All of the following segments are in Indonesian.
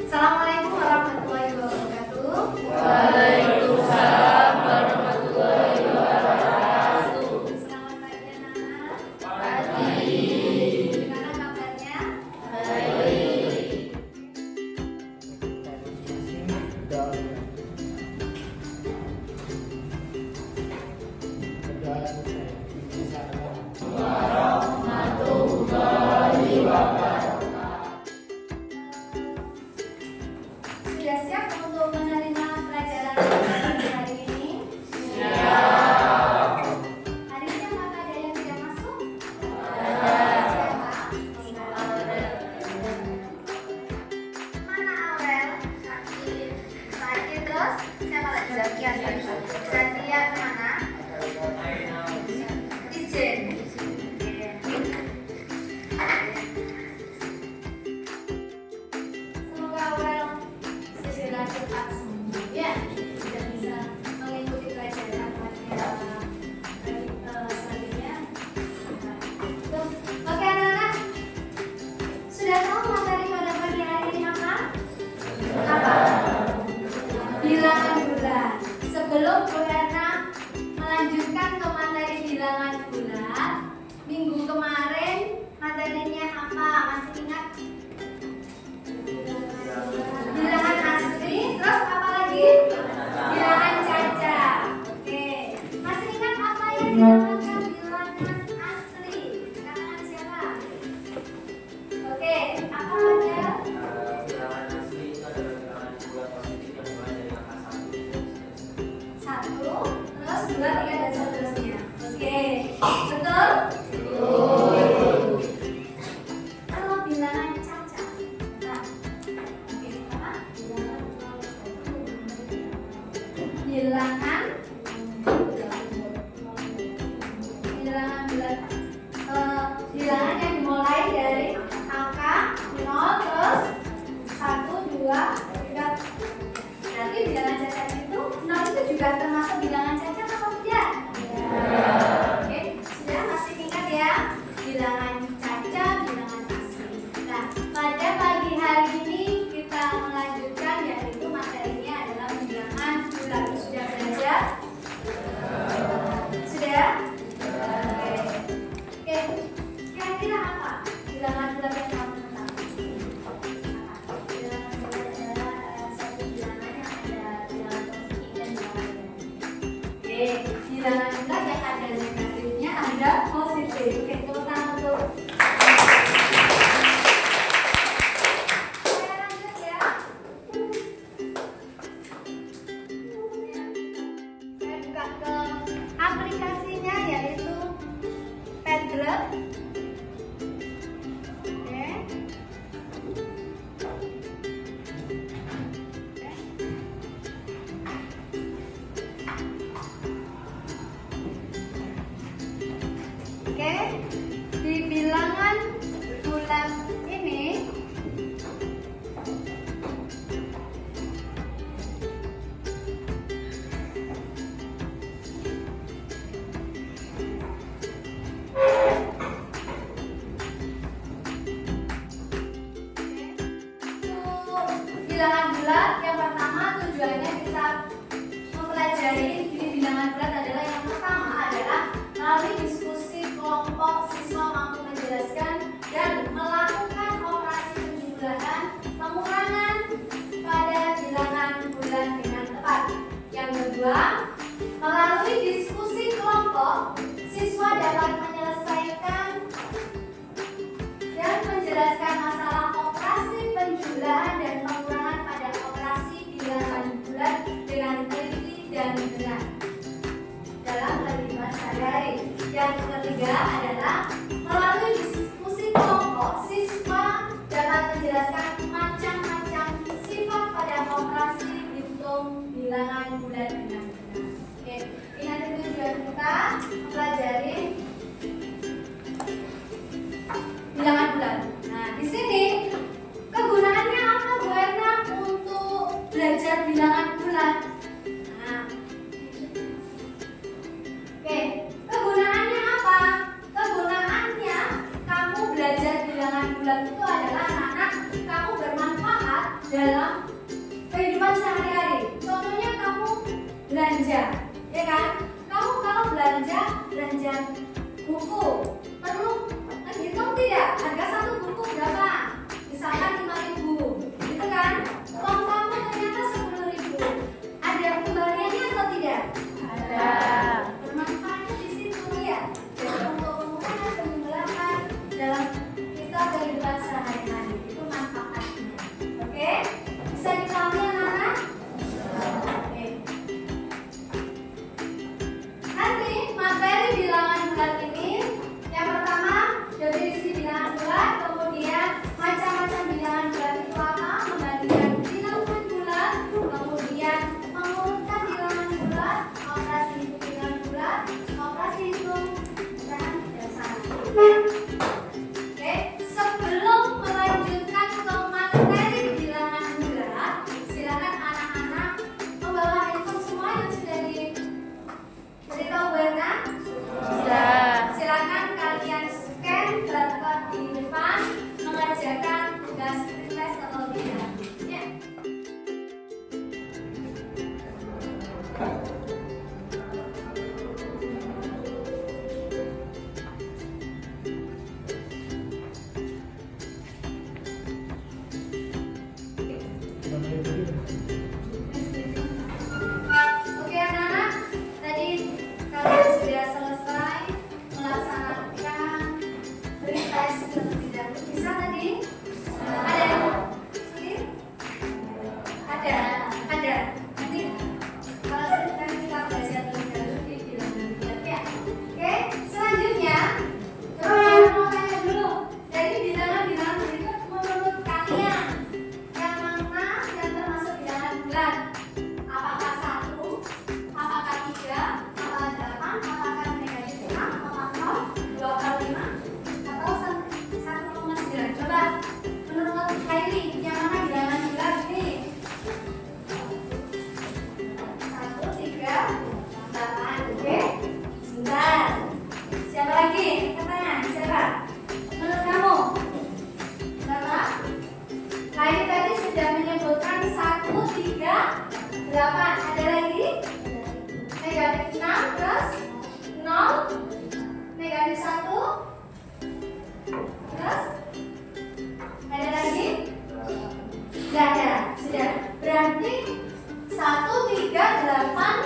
Assalamualaikum warahmatullahi wabarakatuh. Waalaikumsalam warahmatullahi wabarakatuh. Selamat pagi anak-anak. Pagi. Gimana kabarnya? Baik. Warahmatullahi wabarakatuh. Sudah siap untuk menerima pelajaran hari ini? Siap. Hari ini apakah ada yang tidak masuk? Ada. Mana Aurel? Sakit. Sakit terus? Siapa lagi? Zakian. Zakian mana? Ijen. Semoga Aurel segera cepat sembuh ya, sudah bisa mengikuti pelajaran pada selanjutnya. Oke anak-anak, sudah tahu materi pada pagi hari ini apa? Apa? Bilangan bulan. Sebelum Bu Erna melanjutkan ke materi bilangan bulan, minggu kemarin materinya apa? Masih ingat? Bilangan asli, terus apa lagi? Bilangan cacat. Oke, masih ingat apa yang dinamakan bilangan asli? Katakan siapa? Oke, apa aja? Bilangan asli itu adalah bilangan dua positif yang dimulai dari angka 1 Satu, terus dua, tiga, dan seterusnya. Oke, betul? Kalau bilangan cacat, nah, oke, apa? Bilangan bulan. Bilangan yang dimulai dari angka 0 terus 1, 2, 3. Berarti bilangan cacat itu 0 itu juga termasuk bilangan cacat atau tidak? Oke, sudah masih ingat ya? Bilangan cacat, bilangan asli. Nah, pada pagi hari ini kita melanjutkan yaitu materinya adalah bilangan bulan. Sudah belajar? Sudah? Oke, kira-kira apa bilangan bulan yang kamu ketahui? Bilangan bulan adalah satu bilangan yang ada bilangan positif dan bilangan negatif. Oke, bilangan bulan yang ada negatifnya ada positif. Oke, tepuk tangan untuk. Saya lanjut ya. Saya buka ke aplikasinya yaitu Padlet. Oke. Oke, di bilangan bulan ini bilangan bulat yang pertama tujuannya kita mempelajari ini bilangan bulat adalah yang pertama adalah melalui diskusi kelompok siswa mampu menjelaskan dan melakukan operasi penjumlahan pengurangan pada bilangan bulan dengan tepat. Yang kedua, melalui diskusi kelompok siswa dapat menyelesaikan dan menjelaskan masalah operasi penjumlahan dan pengurangan pada operasi bilangan bulan dengan teliti dan benar dalam kehidupan sehari-hari. Yang ketiga adalah melalui diskusi kelompok siswa dapat menjelaskan macam-macam sifat pada operasi hitung bilangan bulan dengan benar. Oke, ini nanti tujuan kita mempelajari bilangan bulan. Nah, di sini kegunaannya apa Bu Erna untuk belajar bilangan bulan? Nah, oke, kegunaannya apa? Kegunaannya kamu belajar bilangan bulan itu adalah anak-anak kamu bermanfaat dalam kemudian buku. Perlu menghitung tidak? Harga satu buku berapa? Misalkan 5.000, gitu kan? Uang kamu ternyata 10.000. Ada kembaliannya atau tidak? Ada. Bermanfaatnya di situ ya. Jadi untuk mengurangi penggelapan dalam kita kehidupan sehari-hari itu manfaatnya. Oke? Bisa dipahami anak-anak? Oke. Nanti materi bilangan bulat ini yang pertama definisi bilangan bulat, kemudian macam-macam bilangan bulat itu apa, membandingkan bilangan bulat, kemudian mengurutkan bilangan bulat, operasi hitung bilangan bulat, operasi hitung dan satu. Oke, sebelum melanjutkan ke materi bilangan bulat, silakan anak-anak membawa handphone semua yang sudah diberitahu benar. Sudah. Silakan kalian scan barcode di depan mengerjakan tugas tes terlebih dahulu. Ya. Oke anak-anak, tadi kalian sudah selesai melaksanakan tes terlebih dahulu. Bisa tadi? Ada yang sulit? Ada. Nanti kalau sulit kan kita belajar terlebih dahulu di bilangan bulat ya. Oke, selanjutnya coba mau tanya dulu. Dari bilangan-bilangan berikut menurut kalian yang mana yang termasuk bilangan bulat? Apakah 1, apakah 3, apakah 8, apakah negatif 6, apakah 0, 2 kali 5, atau 1,9? Coba menurut Kylie, yang mana bilangan bulat ini? 1, 3, 8, oke? Sebentar. Siapa lagi? Katanya, siapa? Menurut kamu? Berapa? Kylie tadi sudah menyebutkan 1, 3, 8. Ada lagi? Negatif 6 terus 0, negatif 1, terus ada lagi? Tidak ada. Sudah. Berarti 1, 3, 8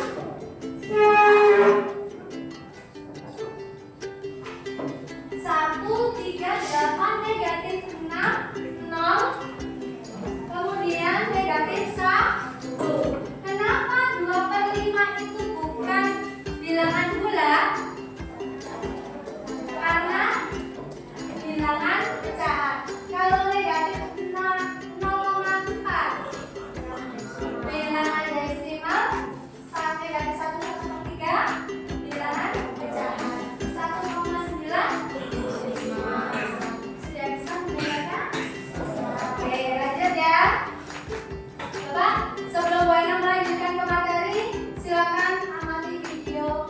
1, 3, 8 negatif 6, 0, kemudian negatif 1. Kenapa 2/5 itu bukan bilangan bulat? Karena bilangan pecahan. Kalau negatif 0,4 bilangan desimal, negatif 1/3 bilangan pecahan. 1,9 sudah bisa menggunakan? Oke, lanjut ya. Coba sebelum Bu Ena melanjutkan ke materi, silakan amati video.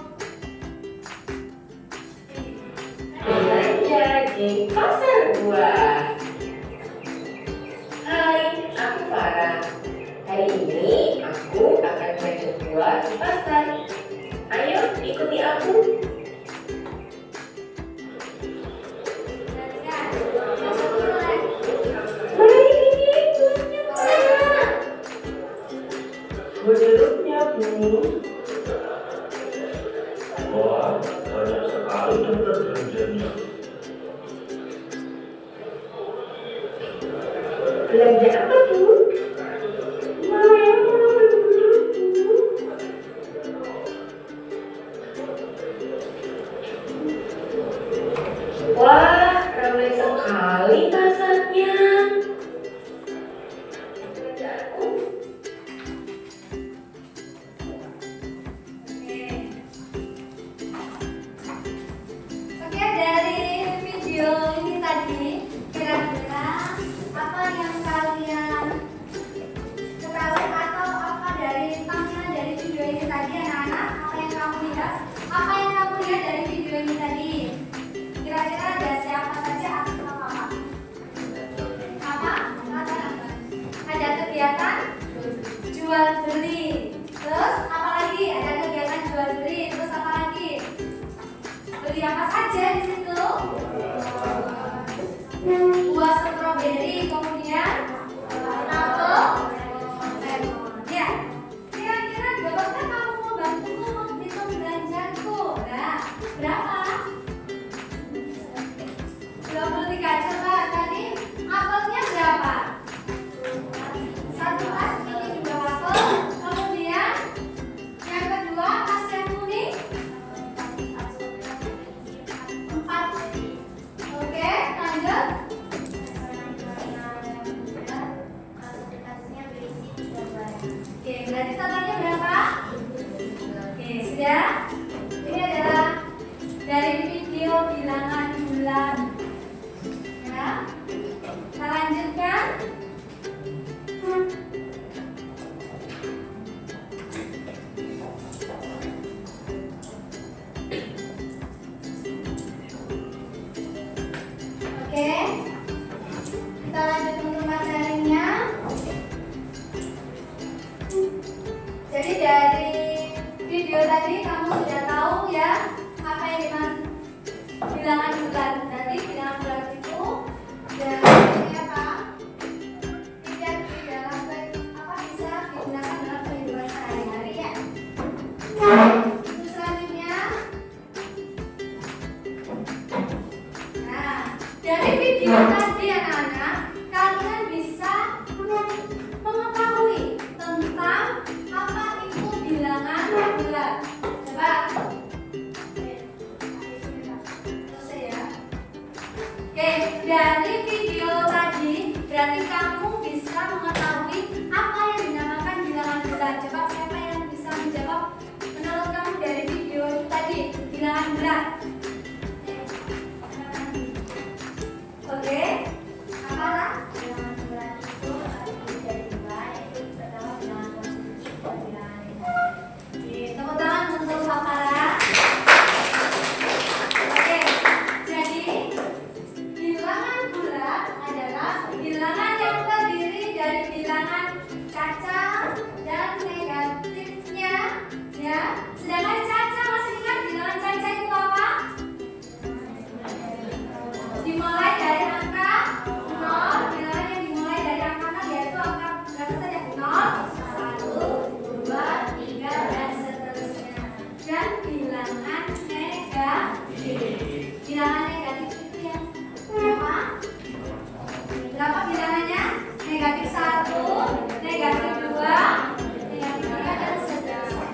Belanja di pasar buah. Hai, aku Farah. Hari ini aku akan belanja buah di pasar. Ayo ikuti aku. Mana ini buahnya Farah? Menurutnya Bu. Wah, banyak sekali daftar belanjanya. Belanja apa Bu? Mau yang mana dulu Bu? Wah, ramai sekali pasarnya. Belanja aku. Oke, dari video ini tadi kira-kira apa yang kalian ketahui atau apa dari tampilan dari video ini tadi anak-anak? Apa yang kamu lihat? Apa yang kamu lihat dari video ini tadi? Kira-kira ada siapa saja atau apa? Apa? Ada kegiatan jual beli. Terus apa lagi? Ada kegiatan jual beli. Terus apa lagi? Beli apa saja di situ? Buah stroberi, kemudian apel, lemon. Ya, kira-kira dapatkah kamu membantuku menghitung belanjaku? Nah, berapa? 23. Coba tadi apelnya berapa? Satu tas ini juga apel. Kemudian yang kedua tas yang kuning 4. Oke, lanjut. Oke, berarti totalnya berapa? Oke, sudah. Ini adalah dari video bilangan bulan. Ya, kita lanjutkan. Oke, kita lanjut untuk materinya. Jadi dari video tadi kamu sudah tahu ya apa yang dimaksud bilangan bulan. Jadi bilangan bulan itu dari apa? Tidak dalam apa bisa digunakan dalam kehidupan sehari-hari ya. Terus selanjutnya. Nah, dari video tadi anak-anak, kalian bisa mengetahui tentang apa itu bilangan bulan. Coba. Selesai ya. Oke, dari video tadi berarti kamu bisa mengetahui apa yang dinamakan bilangan bulan. Coba siapa yang bisa menjawab menurut kamu dari video tadi bilangan bulan? Oke, apalah? Bilangan bulan itu terdiri dari 2, yaitu pertama bilangan positif dan bilangan negatif. Oke, tepuk tangan untuk Fakara. Oke, jadi bilangan bulan adalah bilangan yang terdiri dari bilangan cacat dan negatifnya, ya. Sedangkan cacat, masih ingat bilangan cacat itu apa? Dimulai dari angka 0, bilangan yang dimulai dari angka 0 yaitu angka berapa saja? 0, 1, 2, 3, dan seterusnya. Dan bilangan negatif. Bilangan negatif itu yang berapa? Berapa bilangannya? Negatif 1, negatif 2, negatif 3, dan seterusnya.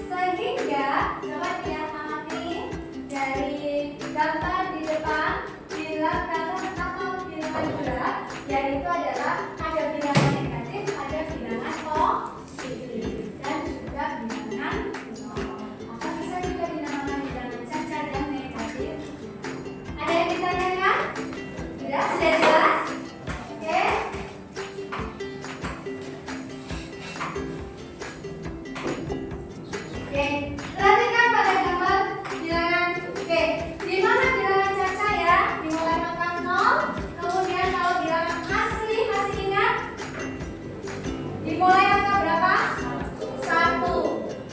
Sehingga, coba lihat amati dari gambar di depan. Bilangan atau bilangan bulan, yaitu adalah ada bilangan negatif, ada bilangan positif, dan juga bilangan nol. Apa bisa juga dinamakan bilangan cacat dan negatif? Ada yang ditanyakan? Sudah jelas? Oke. Oke, perhatikan pada gambar bilangan. Oke, di mana bilangan cacat ya? Dimulai angka 0. Kemudian kalau bilangan asli masih ingat? Dimulai angka berapa? 1.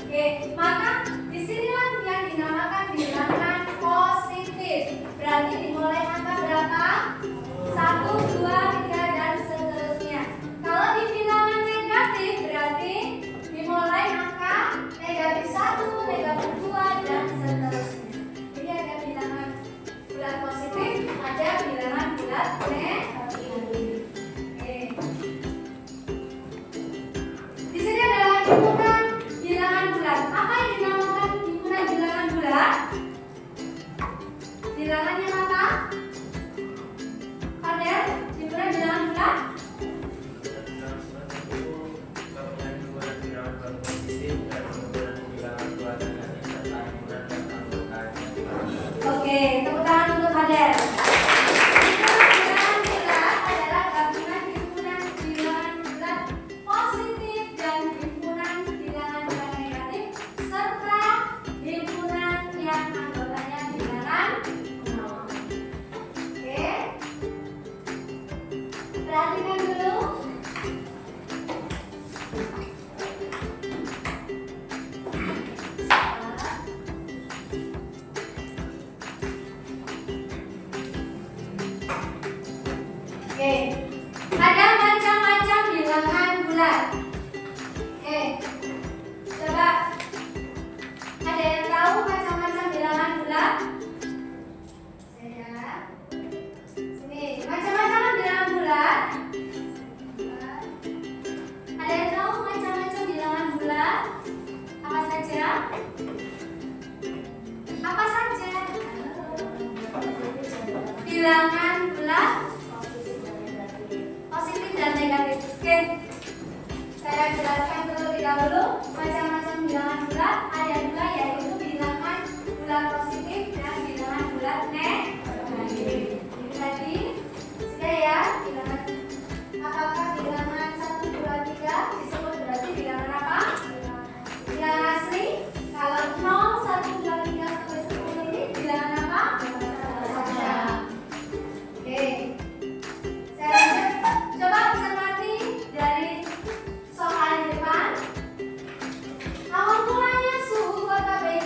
Oke, maka disinilah yang dinamakan bilangan positif. Berarti dimulai angka berapa? 1, 2, 3, dan seterusnya. Kalau di bilangan negatif berarti dimulai angka negatif 1, negatif 2, dan seterusnya. Jadi ada bilangan bulan positif, ada bilangan bulan negatif. Oke. Di sini adalah himpunan bilangan bulan. Apa yang dinamakan himpunan bilangan bulan? Bilangannya apa? Ada himpunan bilangan bulan? Oke, tepuk tangan untuk Kader. Himpunan bilangan bulan adalah gabungan himpunan bilangan bulan positif dan himpunan bilangan bulan negatif serta himpunan yang anggotanya bilangan nol. Oke, perhatikan dulu. Oke, ada macam-macam bilangan bulat. Oke, coba ada yang tahu macam-macam bilangan bulat? Saya sini macam-macam bilangan bulat. Ada yang tahu macam-macam bilangan bulat? Apa saja? Apa saja? Bilangan bulat positif dan negatif. Oke, saya jelaskan terlebih dahulu macam-macam bilangan bulat. Ada dua, yaitu bilangan bulat positif dan bilangan bulat negatif. Ini tadi sudah ya, bilangan. Apakah bilangan 1, 2, 3 disebut berarti bilangan apa? Bilangan asli. Kalau 0, 1, 2, 3 sampai 10 ini bilangan apa? Saja. Oke. Saya lanjut. Coba cermati dari soal di depan. Awal mulanya suhu kota Beijing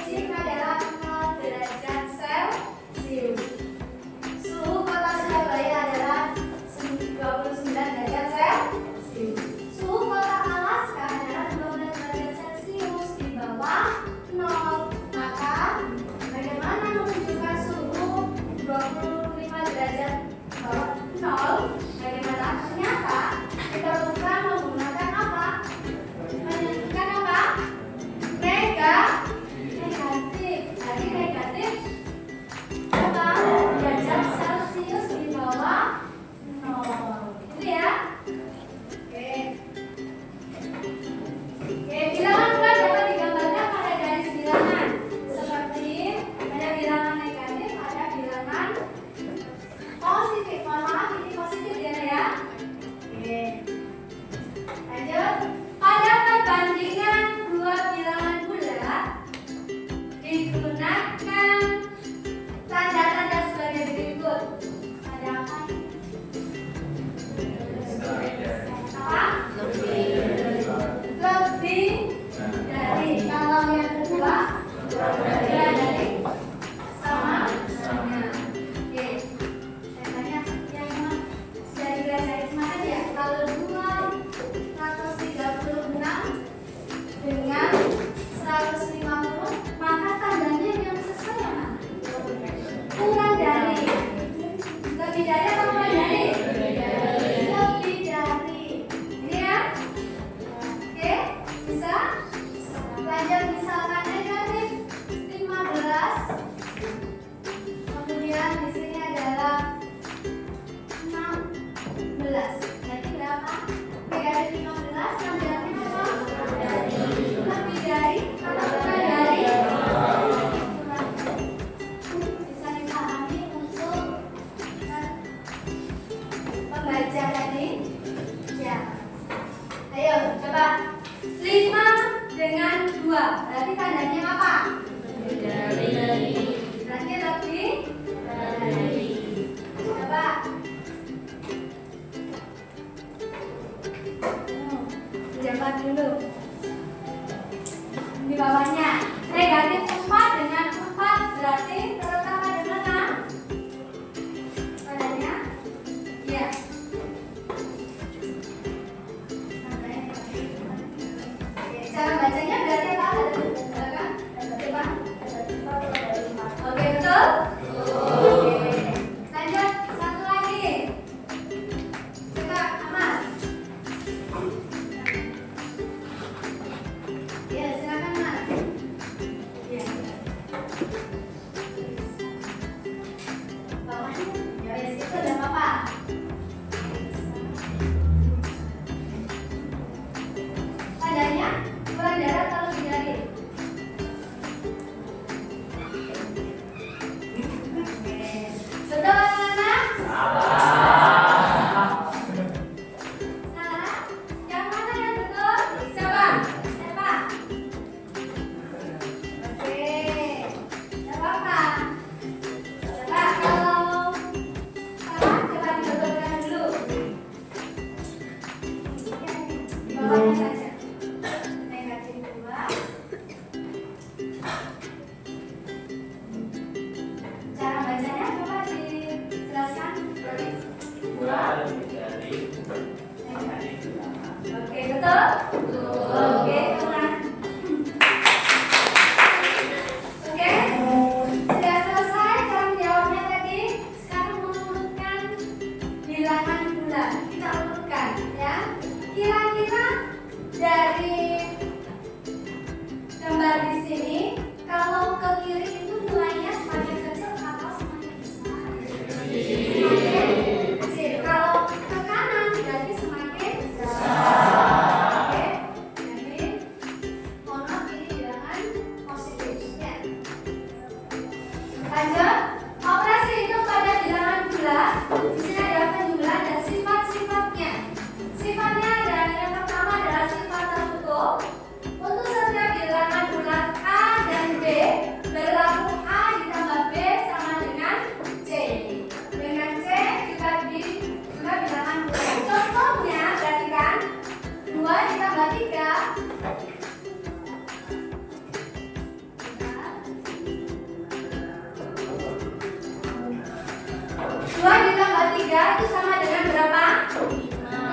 2 ditambah 3 itu sama dengan berapa?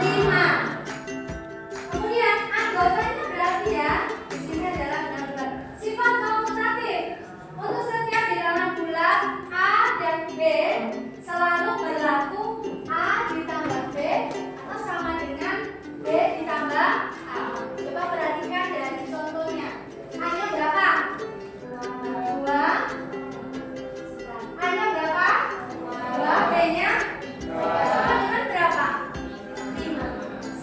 5. Kemudian anggotanya berarti ya. Di sini adalah bilangan bulat. Sifat komutatif. Untuk setiap bilangan bulat A dan B selalu berlaku A ditambah B atau sama dengan B ditambah A. Coba perhatikan dari contohnya. A-nya berapa? 2. A-nya berapa? 2. B-nya sama dengan berapa? 5.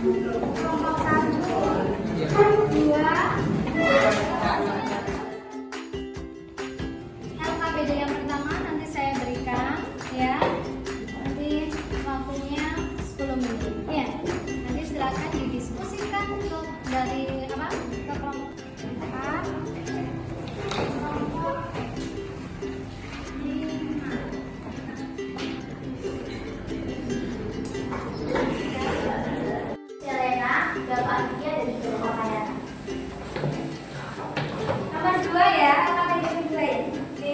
Kelompok 1, 2. LKPD yang pertama nanti saya berikan ya. Nanti waktunya 10 menit. Ya. Nanti silakan didiskusikan untuk dari apa? Ke kelompok 4. Kelompok 5. Selena, Bapak Dia dan juga Bapak. Nomor 2 ya, LKPD kedua ya. Oke.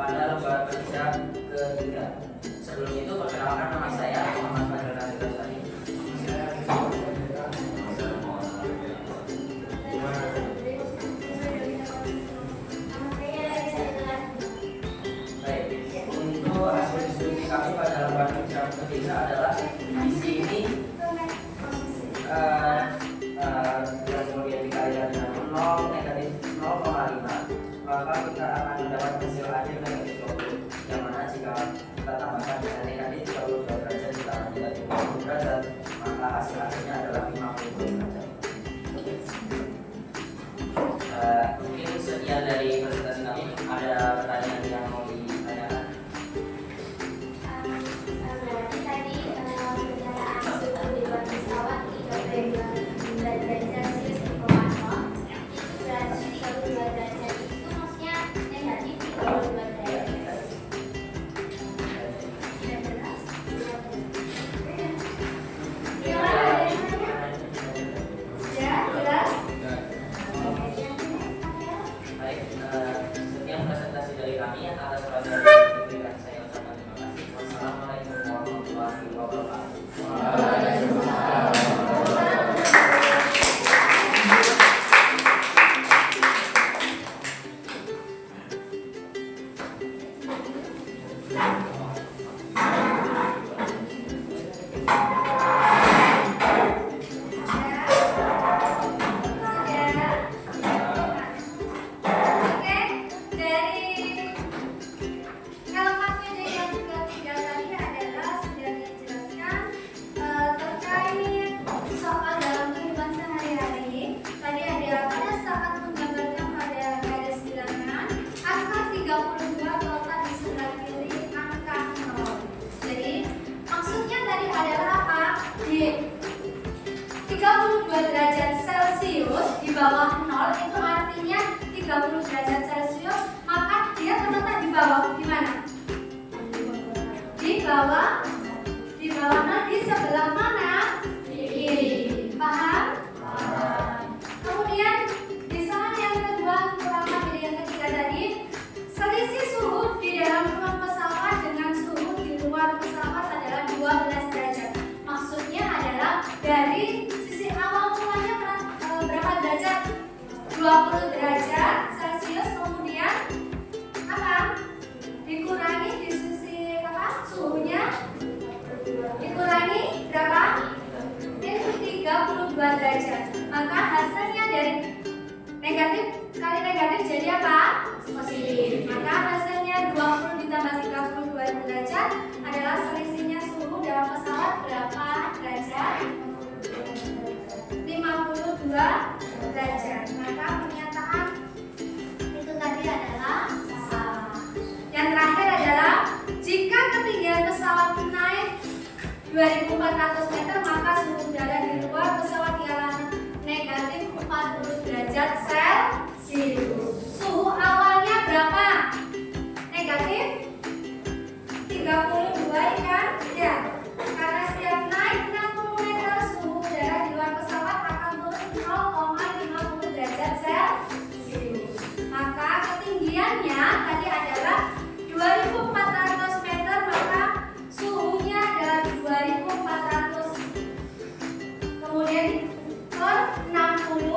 pada lembaga kerja ketiga. Sebelum itu perkenalkan nama saya Muhammad Fadil Nasir. Baik, untuk hasil diskusi kami pada lembaga kerja ketiga adalah di sini kemudian dikalikan dengan 0 negatif 0,5, maka kita akan mendapat hasil akhir negatif 20, yang mana jika kita tambahkan dengan negatif 32 derajat ditambah negatif 20 derajat, maka hasil akhirnya adalah 50 derajat. Mungkin sekian dari presentasi kami. Ada pertanyaan yang mau ditanyakan? Berarti tadi perjalanan suhu di luar pesawat 39 derajat Celcius di bawah 0, itu berarti 32 derajat itu maksudnya negatif 32 derajat. Tidak jelas. Gimana dari mana? Ya, jelas? Baik, 20 derajat Celcius, kemudian apa? Dikurangi diskusi apa? Suhunya dikurangi berapa? Itu 32 derajat. Maka hasilnya dari negatif kali negatif jadi apa? Positif. Maka hasilnya 20 ditambah 32 derajat adalah selisihnya suhu dalam pesawat berapa derajat? 52 derajat. Maka pernyataan itu tadi adalah salah. Yang terakhir adalah jika ketinggian pesawat naik 2400 meter maka suhu udara di luar pesawat ialah negatif 40 derajat Celcius. Suhu awalnya berapa? Negatif 32 kan? Ya. Karena setiap naik 60 meter suhu udara di luar pesawat akan turun 0,50 derajat Celcius. Maka ketinggiannya tadi adalah 2400 meter, maka suhunya adalah 2400 kemudian per 60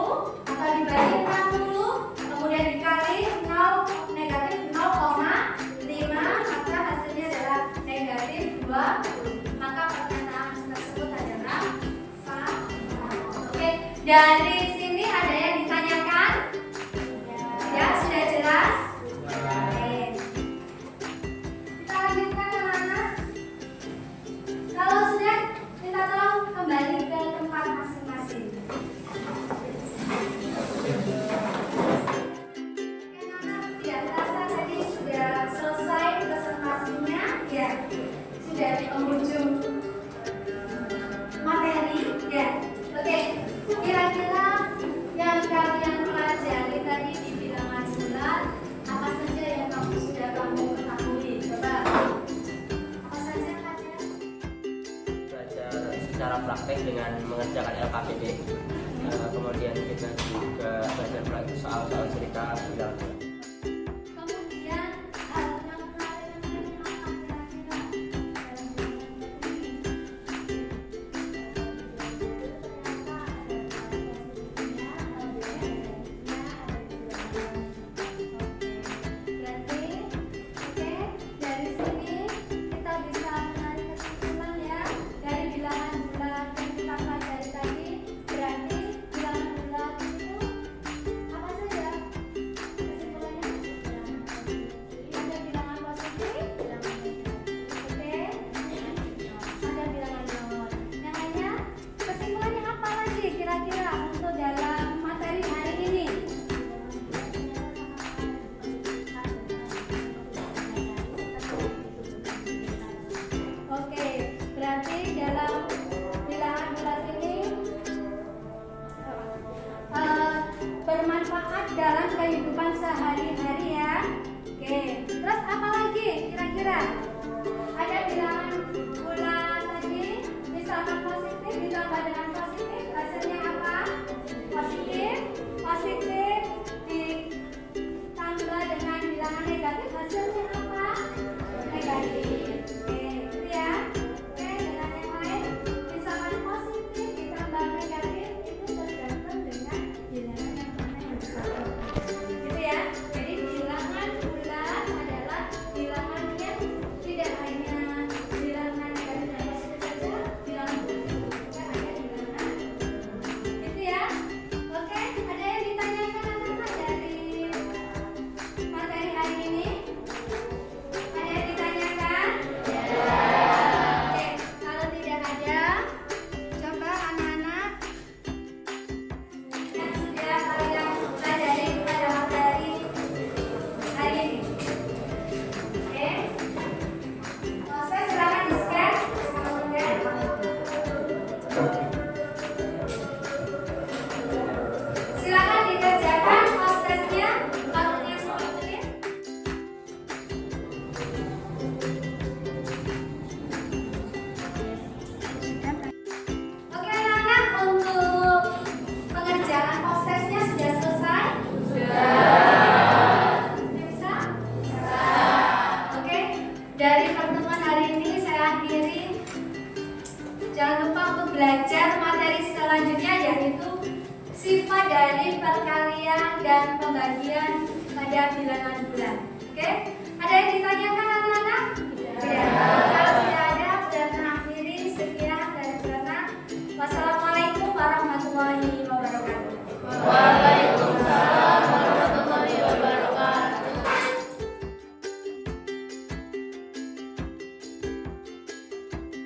atau dibagi 60 kemudian dikali 0 negatif 0,5 maka hasilnya adalah negatif 20. Maka pernyataan tersebut adalah salah. Oke, dari sini ada yang ditanyakan? Ya, sudah jelas? Oke. Kita lanjutkan anak-anak. Kalau sudah, minta tolong kembali ke tempat masing-masing. Ya, rasa tadi sudah selesai presentasinya, ya, sudah di penghujung materi, ya. Oke, kira-kira yang kalian pelajari tadi di bilangan bulat, apa saja yang kamu ketahui? Coba, apa saja kalian? Belajar secara praktek dengan mengerjakan LKPD. Kemudian kita juga belajar soal-soal cerita bilangan bulat. Kemudian hal yang menarik apa kira-kira? Berarti, oke, dari sini kita bisa menarik kesimpulan ya dari bilangan bulat yang kita pelajari tadi. Berarti bilangan bulat itu apa saja? Kesimpulannya ada bilangan positif, oke, ada bilangan nol. Yang lainnya, kesimpulannya apa lagi kira-kira untuk dalam materi hari ini? Oke, berarti dalam bilangan bulat ini bermanfaat dalam kehidupan sehari-hari ya. Oke, terus apa lagi kira-kira? Ada bilangan bulat tadi, misalkan positif ditambah dengan positif, hasilnya apa? Positif, positif ditambah dengan bilangan negatif, hasilnya apa? Negatif. Oke, itu ya. Oke, dengan yang lain, misalkan positif ditambah negatif itu tergantung dengan bilangan yang mana yang disatukan. Gitu ya. Jadi bilangan bulat adalah bilangan yang dan pembagian pada bilangan bulan. Oke? Ada yang ditanyakan anak-anak? Tidak. Kalau tidak ada, sudah mengakhiri. Sekian dari Brana. Wassalamualaikum warahmatullahi wabarakatuh.